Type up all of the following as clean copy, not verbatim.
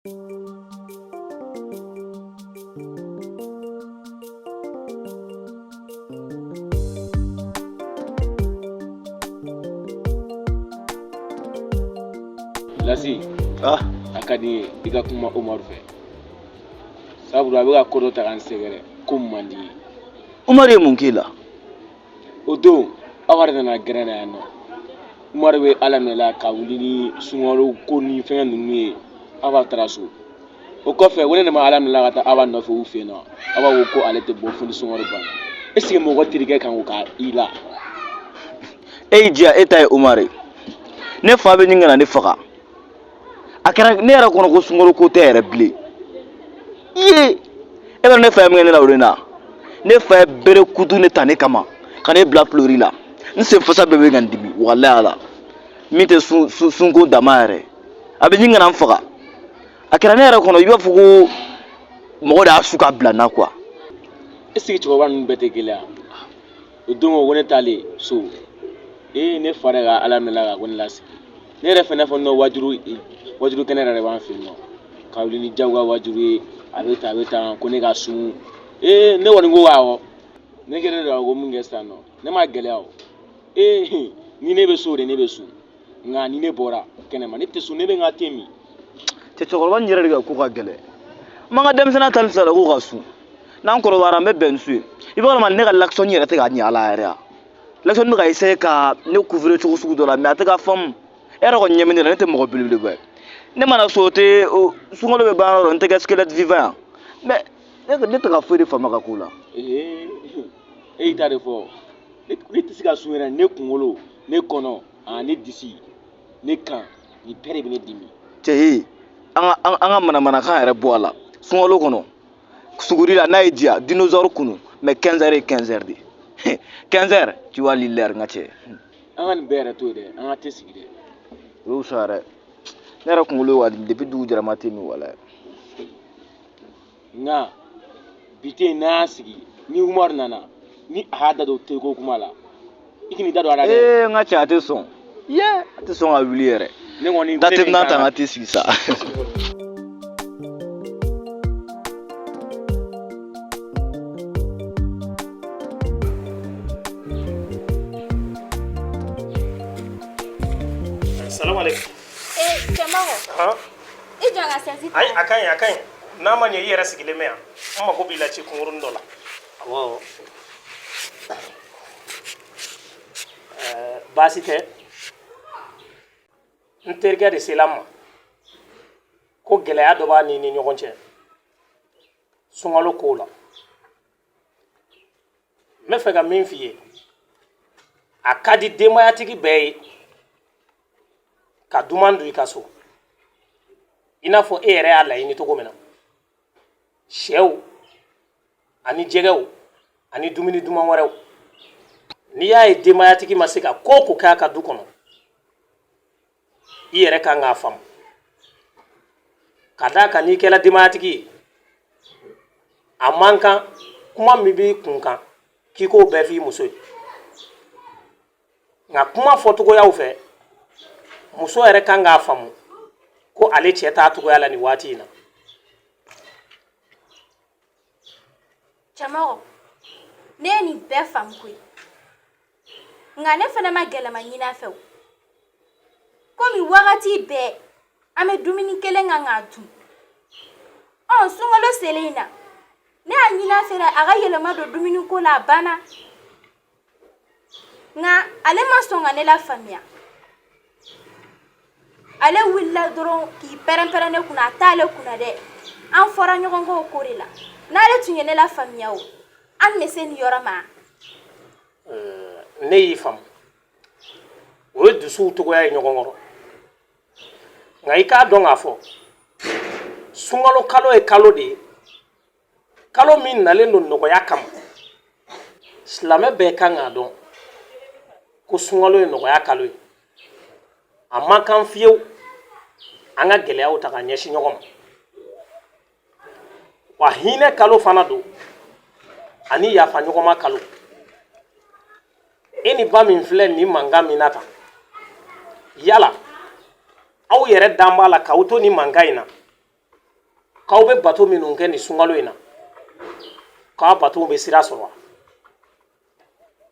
Lasi, akadi iga kuma Umar fe. Sabu a bɛ ka ko dɔ ta k'an sɛgɛrɛ ko man di ye. Umar ye mun k'i la? O don aw yɛrɛ nana gɛrɛ na yan nɔ. Umar bɛ Ala minɛ ka wuli ni sunkalo ko ni fɛngɛ ninnu ye. Aw b'a taara so. O kɔfɛ ko ne de ma Ala minɛ ka taa aw nɔfɛ u fɛ yen nɔ. Aw b'a fɔ ko ale tɛ bɔ fo ni sunkalo banna. Est ce que mɔgɔ terikɛ kan k'o ka i la? E y'i diya e ta ye Umar ye. Ne fa bɛ ɲini ka na ne faga. A kɛra ne yɛrɛ kɔnɔ ko sunkalo ko tɛ yɛrɛ bilen. Ye e bɛ ne fa ye min kɛ ne la o de na. Ne fa ye bere kutu ne ta ne kama ka ne bila pleurer la. N sen fasa bɛɛ bɛ ka n dimi walahi Ala. Min tɛ sunko dama yɛrɛ. A bɛ ɲini ka na n faga. A kɛra ne yɛrɛ kɔnɔ i b'a fɔ ko mɔgɔ de y'a su ka bila n na quoi. Est ce que cɛkɔrɔba ninnu bɛɛ tɛ gɛlɛya? O don ko ne taalen so. Ne fa de ka Ala minɛ ka ko ne lasigi. Ne yɛrɛ fɛnɛ fɔ nɔ wajuru kɛnɛ yɛrɛ de b'an fɛ yen nɔ. Ka wuli ni jagoya wajuru ye a bɛ tan ko ne ka sun. Ne kɔni ko awɔ. Ne kɛlen don ko mun kɛ sisan nɔ. Ne ma gɛlɛya o. Ni ne bɛ so de ne bɛ sun. Nka ni ne bɔra kɛnɛma ne tɛ sun ne bɛ n ka thé min. Cɛkɔrɔba in yɛrɛ de ka ko ka gɛlɛn. M'an ka denmisɛnninya tali sira la ko ka sun. N'an kɔrɔbayara an bɛ bɛn ni su ye. I b'a dɔn ne ka l'action yɛrɛ tɛ ka ɲɛ Ala yɛrɛ ya. L'action bɛ ka essayer ka ne couvrir cogo sugu dɔ la mais a tɛ ka faamu. E yɛrɛ kɔni ɲɛ bɛ ne la ne tɛ mɔgɔ belebeleba ye. Ne mana so tɛ sunkalo bɛ ban yɔrɔ n tɛ kɛ squelette vivant yan. Mais ne tɛ ka foyi de faamu a ka ko la. E y'i ta de fɔ. Ne tɛ se ka sun yɛrɛ ne kunkolo ne kɔnɔ ne disi ne kan nin bɛɛ de bɛ ne dimi. Cɛ an ka manamanakan yɛrɛ bɔ a la. Sunkalo kɔnɔ suguri la n'a y'i diya dinosaure kunu mais 15 heures ye 15 heures de. 15 heures tu vois l'heure n ka cɛ. An ka nin bɛɛ yɛrɛ to yen dɛ an ka tɛ sigi dɛ. O y'u sa yɛrɛ. Ne yɛrɛ kunkolo ye wa depuis dugu jɛra ma tɛ min walahi. Nka bi tɛ n'a y'a sigi ni Umar nana ni a y'a da don teriko kuma la i k'i da don a la dɛ. N ka cɛ a tɛ sɔn. A tɛ sɔn ka wuli yɛrɛ. Ne kɔni date bɛna ta n ka tɛ sigi sa. Salam alaikum. Cɛmɔgɔ. I jɔ n ka sɛnsi ta. Ayi a ka ɲi n'a ma ɲɛ i yɛrɛ sigilen bɛ yan n mago b'i la ci kunkurunin dɔ la. Awɔ. Baasi tɛ n terikɛ de sela n ma ko gɛlɛya dɔ b'a ni ɲɔgɔn cɛ sunkalo kow la n bɛ fɛ ka min f'i ye a ka di denbayatigi bɛɛ ye ka duman dun i ka so i n'a fɔ e yɛrɛ y'a laɲini cogo min na sɛw ani jɛgɛw ani dumuni duman wɛrɛw n'i y'a ye denbayatigi ma se ka ko ko kɛ a ka du kɔnɔ i yɛrɛ kan k'a faamu ka d'a kan n'i kɛra denbayatigi ye a man kan kuma min b'i kun kan k'i k'o bɛɛ f'i muso ye nka kuma fɔcogoyaw fɛ muso yɛrɛ kan k'a faamu ko ale cɛ t'a cogoya la nin waati in na. Cɛmɔgɔ ne ye nin bɛɛ faamu koyi nka ne fana ma gɛlɛma ɲini a fɛ o komi wagati bɛɛ an bɛ dumuni kelen kan k'a dun sunkalo selen in na ne y'a ɲini a fɛ dɛ a ka yɛlɛma don dumuni ko la a banna nka ale ma sɔn ka ne lafaamuya ale wulila dɔrɔn k'i pɛrɛn-pɛrɛn ne kunna a t'ale kunna dɛ an fɔra ɲɔgɔn kɔ o ko de la n'ale tun ye ne lafaamuya o an bɛ se nin yɔrɔ ma. Ne y'i faamu o ye dusuw cogoya ye ɲɔgɔn kɔrɔ nka i k'a dɔn k'a fɔ sunkalo kalo ye kalo de ye kalo min nalen don nɔgɔya kama silamɛ bɛɛ kan k'a dɔn ko sunkalo ye nɔgɔya kalo ye a man kan fiyewu an ka gɛlɛyaw ta ka ɲɛsin ɲɔgɔn ma wa hinɛ kalo fana don ani yafa ɲɔgɔnma kalo e ni ba min filɛ nin mankan min na tan yala aw yɛrɛ dan b'a la k'aw to nin mankan in na k'aw bɛ bato minnu kɛ nin sunkalo in na k'aw bato bɛ sira sɔrɔ wa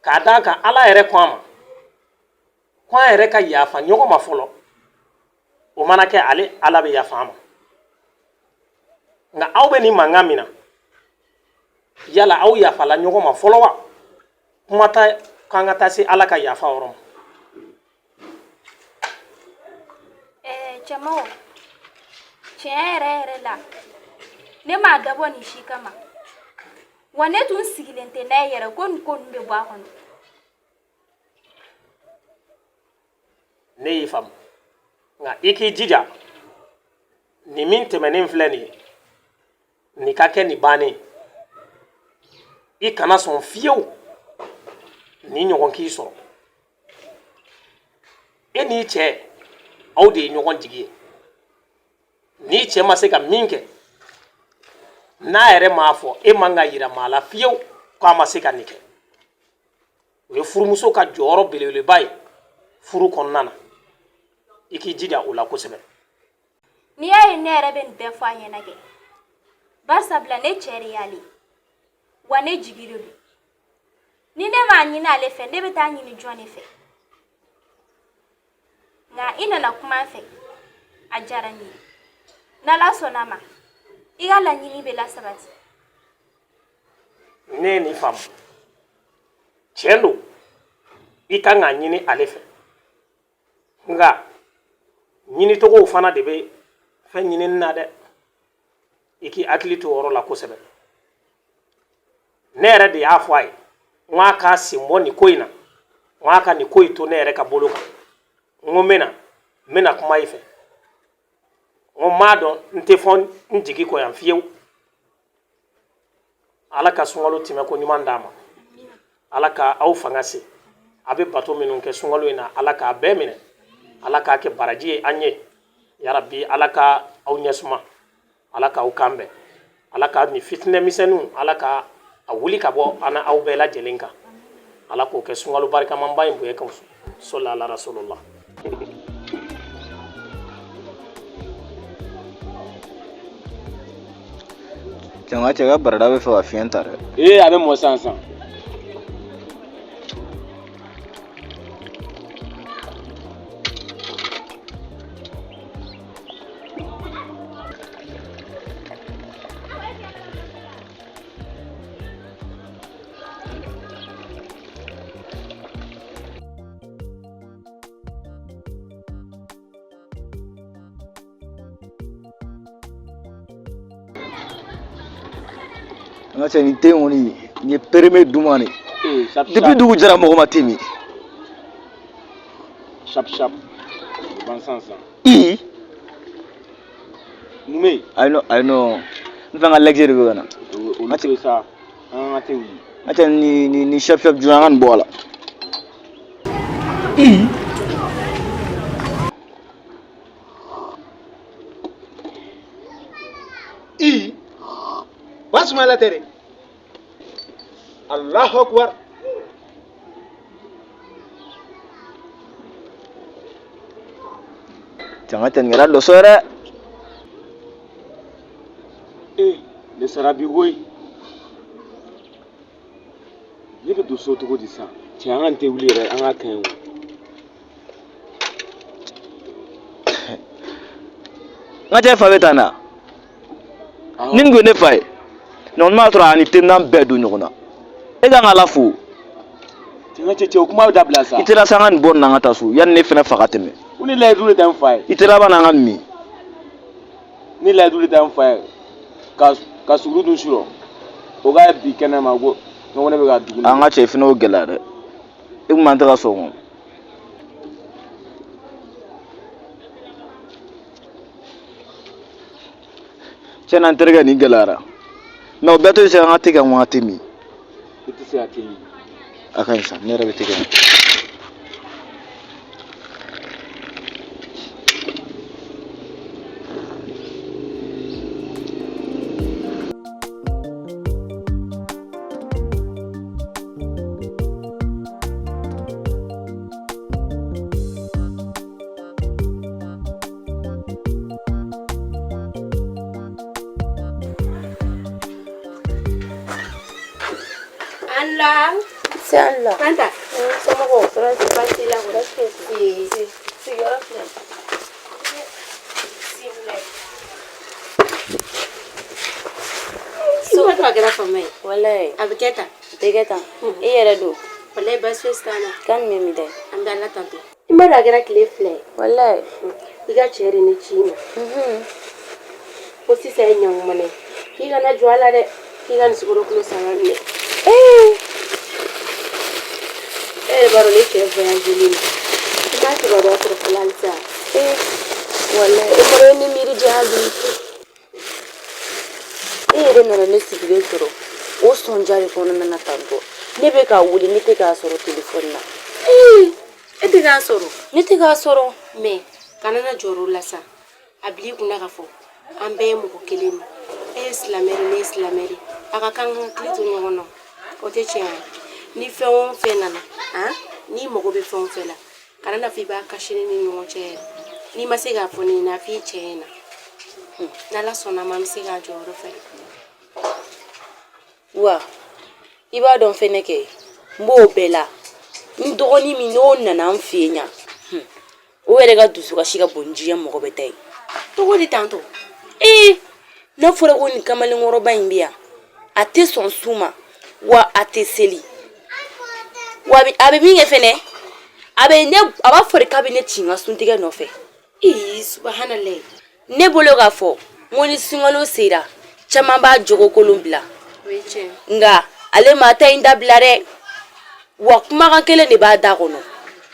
k'a d'a kan ala yɛrɛ ko an ma ko an yɛrɛ ka yafa ɲɔgɔn ma fɔlɔ o mana kɛ ale ala bɛ yafa an ma nka aw bɛ nin mankan min na yala aw yafala ɲɔgɔn ma fɔlɔ wa kuma tɛ k'an ka taa se ala ka yafa yɔrɔ ma cɛma o tiɲɛ yɛrɛ yɛrɛ la ne m'a dabɔ nin si kama wa ne tun sigilen tɛ n'a ye yɛrɛ ko nin ko ninnu bɛ bɔ a kɔnɔ ne y'i faamu nka i k'i jija nin min tɛmɛnen filɛ nin ye nin ka kɛ nin bannen i kana sɔn fiyewu ni ɲɔgɔn k'i sɔrɔ e n'i cɛ aw de ye ɲɔgɔn jigi ye n'i cɛ ma se ka min kɛ n'a yɛrɛ m'a fɔ e man ka yira maa la fiyewu k'a ma se ka nin kɛ o ye furumuso ka jɔyɔrɔ belebeleba ye furu kɔnɔna na i k'i jija o la kosɛbɛ n'i y'a ye ne yɛrɛ bɛ nin bɛɛ fɔ a ɲɛna kɛ barisabula ne cɛ de y'ale ye wa ne jigi de don ni ne m'a ɲini ale fɛ ne bɛ taa ɲini jɔn de fɛ nka i nana kuma n fɛ a diyara n ye n'ala sɔnna a ma i ka laɲini bɛ lasabati ne ye nin faamu tiɲɛ don i kan k'a ɲini ale fɛ nka ɲinitogow fana de bɛ fɛn ɲinini na dɛ i k'i hakili to o yɔrɔ la kosɛbɛ ne yɛrɛ de y'a fɔ a ye n k'a ka sen bɔ nin ko in na n k'a ka nin ko in to ne yɛrɛ ka bolo kan n ko n bɛna kuma i fɛ n ko n m'a dɔn n tɛ fɔ n jigi kɔ yan fiyewu ala ka sunkalo tɛmɛ ko ɲuman d'a ma ala ka aw fanga se a bɛ bato minnu kɛ sunkalo in na ala k'a bɛɛ minɛ ala k'a kɛ baraji ye an ye yarabi ala ka aw ɲɛsuma ala k'aw kan bɛn ala ka nin fitinɛmisɛnninw ala ka a wuli ka bɔ an aw bɛɛ lajɛlen kan ala k'o kɛ sunkalo barikamanba in bonya kan sɔli ala rasulullah Cɛŋa cɛ ka barada bɛ fɛ ka fiɲɛ ta dɛ a bɛ mɔ sisan n ka cɛ nin den kɔni nin ye pereme duma de depuis dugu jɛra mɔgɔ ma temi shap ban sisan i nume I know n fɛ n ka lecture de bɛ ka na olu tɛ sa an ka tɛ wuli n ka cɛ ni shap joona an ka nin bɔ a la Basmala tere Allahu Akbar Cɛŋa cɛ nin kɛra dɔsɔ ye dɛ ne sara bi koyi ne bɛ don so cogo di sisan cɛ an ka nin tɛ wuli yɛrɛ an ka kɛɲɛ o n ka cɛ fa bɛ taa na ni nin ko ne fa ye non m'a sɔrɔ a ni terinan bɛɛ don ɲɔgɔn na e kan ka ala fo cɛ o kuma bɛ dabila sa i tera san ka nin bɔ nin na an ka taa so yanni ne fana fa ka tɛmɛ ko ni layidu de tɛ n fa ye i tera ba n'an ka nin min ni layidu de tɛ n fa ye ka suguru dun surɔ o ka bi kɛnɛ ma ko ne bɛ ka dugu an ka cɛ fana y'o gɛlɛya dɛ e kun man tɛ ka sɔn cɛ n'an terikɛ nin gɛlɛyara mɛ o bɛɛ to se an ka tɛ kɛ wagati min i tɛ se ka teli a ka ɲi sa ne yɛrɛ bɛ tɛ kɛ Allah. C'est Allah. Fanta. Sama ko, sera c'est parti là, voilà ce que Si. c'est grave. So what wa gara famai? Wallahi, Abiketa. degeta. E yɛrɛ do. Wallahi bas festana. Kan me mi dɛ. An bɛ Allah tanto. I ma da gara kile filɛ. Wallahi. I ka cɛ de ni ci ma. Ko sisan ye ɲɔgɔn k'i kana jɔ a la dɛ. K'i ka nin sukoro kulo sanga minɛ. E yɛrɛ b'a dɔn ne cɛ voyage ni i m'a kibaruya sɔrɔ fɔlɔ halisa. Wallahi, e kɔrɔ ye ni miiri di hali. E yɛrɛ nana ne sigilen sɔrɔ o sɔnja de kɔnɔna na tantɔ. Ne bɛ ka wuli ne tɛ k'a sɔrɔ telefɔni na. E tɛ k'a sɔrɔ. Ne tɛ k'a sɔrɔ. Mais kana na jɔrɔ o la sa. A bila i kunna k'a fɔ an bɛɛ ye mɔgɔ kelen de. E ye silamɛ de ne ye silamɛ de. A ka kan hakili to ɲɔgɔn na. O tɛ tiɲɛ ye. Ni fɛn o fɛn nana n'i mago bɛ fɛn o fɛn la kana na fɔ i b'a kasi ne ni ɲɔgɔn cɛ yɛrɛ. N'i ma se k'a fɔ ne ɲɛna a f'i cɛ ɲɛna. N'Ala sɔnna ma an bɛ se k'a jɔ o yɔrɔ fɛ. Wa i b'a dɔn fɛnɛ kɛ n b'o bɛɛ la n dɔgɔnin min n'o nana an fɛ yen ɲa o yɛrɛ ka dusukasi ka bon diɲɛ mɔgɔ bɛ ta ye. Cogo di tantɔ? N'a fɔra ko nin kamalenkɔrɔba in bɛ yan a tɛ sɔn su ma wa a tɛ seli wa a bɛ min kɛ fɛnɛ a b'a fɔ de k'a bɛ ne ci n ka suntigɛ nɔfɛ. Subhanallah. Ne bolo k'a fɔ n ko ni sunkalo sera caman b'a jogokolon bila O ye tiɲɛ. nka ale ma ta in dabila dɛ wa kumakan kelen de b'a da kɔnɔ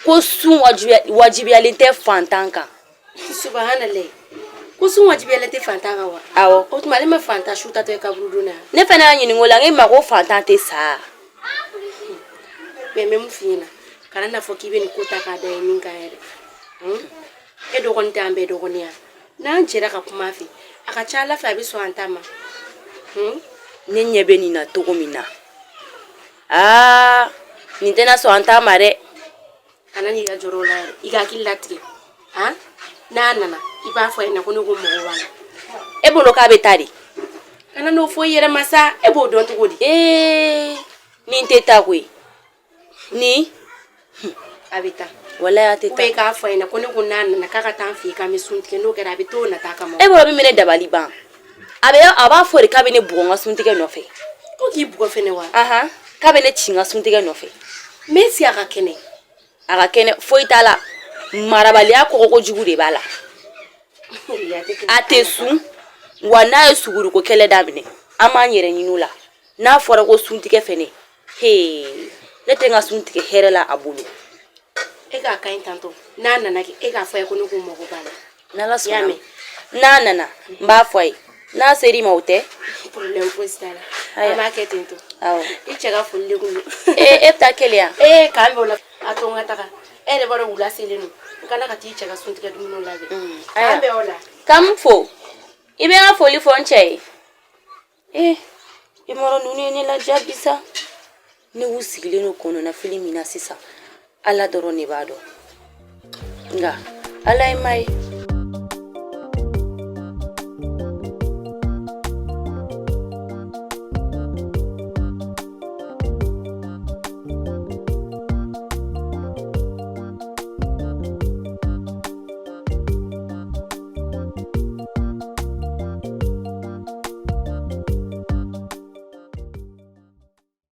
ko sun wajibiyalen tɛ fantan kan. Subhanallah. Ko sun wajibiyalen tɛ fantan kan wa? Awɔ. O tuma ale ma fantan su tatɔ ye kaburu don na. Ne fana y'a ɲininka o la n ko ma ko fantan tɛ sa. Mais n bɛ mun f'i ɲɛna kana na fɔ k'i bɛ nin ko ta k'a da ye min kan yɛrɛ. E dɔgɔnin tɛ an bɛɛ dɔgɔnin ya. N'an jɛra ka kuma a fɛ a ka ca Ala fɛ a bɛ sɔn an ta ma. Ne ɲɛ bɛ nin na cogo min na nin tɛna sɔn an ta ma dɛ. Kana n'i ka jɔrɔ o la yɛrɛ i ka hakili latigɛ. N'a nana i b'a fɔ a ɲɛna ko ne ko mɔgɔ b'a la. E bolo k'a bɛ taa de. Kana n'o fɔ i yɛrɛ ma sa e b'o dɔn cogo di. Nin tɛ taa koyi nin a bɛ taa. Walayi a tɛ Ou bien i taa. k'a fɔ a ɲɛna ko ne ko n'a nana k'a ka taa an fɛ yen k'an bɛ sun tigɛ n'o kɛra a bɛ t'o nata kama. E bolo min bɛ ne dabali ban a b'a fɔ de k'a bɛ ne bugɔ n ka suntigɛ nɔfɛ. Ko k'i bugɔ fɛnɛ wa? K'a bɛ ne ci n ka suntigɛ nɔfɛ. Mais si a ka kɛnɛ. A ka kɛnɛ foyi t'a la marabaliya kɔgɔkojugu de b'a la. A tɛ sun wa n'a ye suguruko kɛlɛ daminɛ an b'an yɛrɛ ɲini o la n'a fɔra ko suntigɛ fɛnɛ ne tɛ n ka suntigɛ hɛrɛ la a bolo. E k'a ka ɲi tantɔ n'a nana kɛ e k'a fɔ a ye ko ne ko mago b'a la. N'Ala sɔnna n'a nana n b'a fɔ a ye n'a sera i ma o tɛ. Problème fosi t'a la. An b'a kɛ ten to. Awɔ. I cɛ ka foli de kun don. E bɛ taa kelen yan. K'an bɛ o la a to n ka taga e yɛrɛ b'a dɔn wula selen don n kana ka t'i cɛ ka suntigɛ dumuniw labɛn. K'an bɛ o la. Ka n fo i bɛ n ka foli fɔ n cɛ ye. I m'a dɔn ninnu ye ne ladiya bi sa ne y'u sigilen don kɔnɔna fili min na sisan Ala dɔrɔn de b'a dɔn nka Ala ye ma ye.